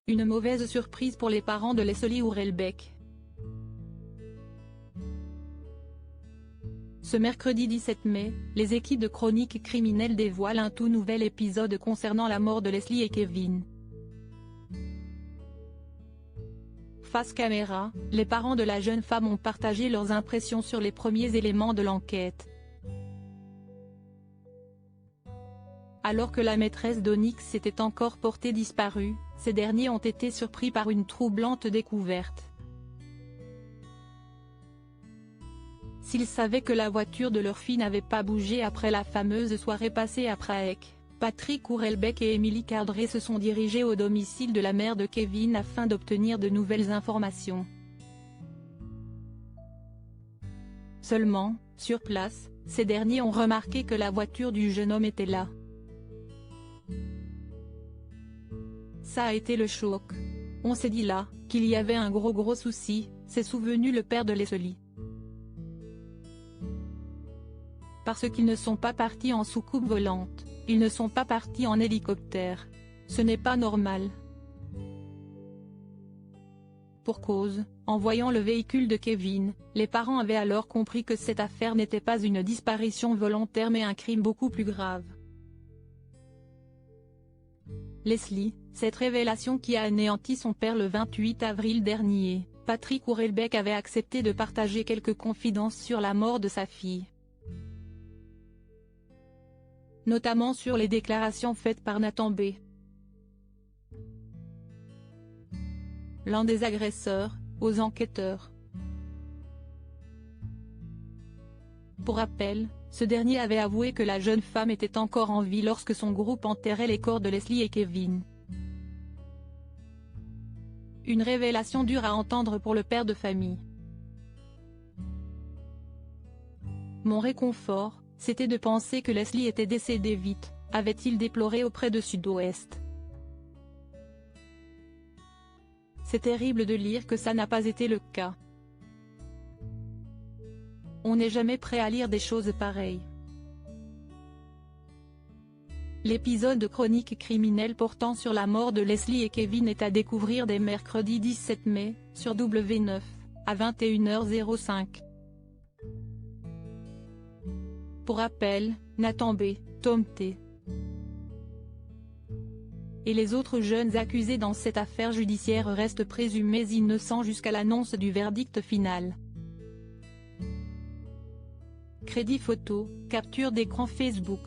Une mauvaise surprise pour les parents de Leslie Hurlbeck. Ce mercredi 17 mai, les équipes de Chroniques Criminelles dévoilent un tout nouvel épisode concernant la mort de Leslie et Kevin. Face caméra, les parents de la jeune femme ont partagé leurs impressions sur les premiers éléments de l'enquête. Alors que la maîtresse d'Onyx s'était encore portée disparue, ces derniers ont été surpris par une troublante découverte. S'ils savaient que la voiture de leur fille n'avait pas bougé après la fameuse soirée passée à Prague, Patrick Hurlbeck et Emily Cardré se sont dirigés au domicile de la mère de Kevin afin d'obtenir de nouvelles informations. Seulement, sur place, ces derniers ont remarqué que la voiture du jeune homme était là. Ça a été le choc. On s'est dit là, qu'il y avait un gros souci, s'est souvenu le père de Leslie. Parce qu'ils ne sont pas partis en soucoupe volante, ils ne sont pas partis en hélicoptère. Ce n'est pas normal. Pour cause, en voyant le véhicule de Kevin, les parents avaient alors compris que cette affaire n'était pas une disparition volontaire mais un crime beaucoup plus grave. Leslie, cette révélation qui a anéanti son père le 28 avril dernier, Patrick Hurlbeck avait accepté de partager quelques confidences sur la mort de sa fille. Notamment sur les déclarations faites par Nathan B., l'un des agresseurs, aux enquêteurs. Pour rappel, ce dernier avait avoué que la jeune femme était encore en vie lorsque son groupe enterrait les corps de Leslie et Kevin. Une révélation dure à entendre pour le père de famille. Mon réconfort, c'était de penser que Leslie était décédée vite, avait-il déploré auprès de Sud-Ouest. C'est terrible de lire que ça n'a pas été le cas. On n'est jamais prêt à lire des choses pareilles. L'épisode de Chroniques Criminelles portant sur la mort de Leslie et Kevin est à découvrir dès mercredi 17 mai, sur W9, à 21h05. Pour rappel, Nathan B., Tom T. et les autres jeunes accusés dans cette affaire judiciaire restent présumés innocents jusqu'à l'annonce du verdict final. Crédit photo, capture d'écran Facebook.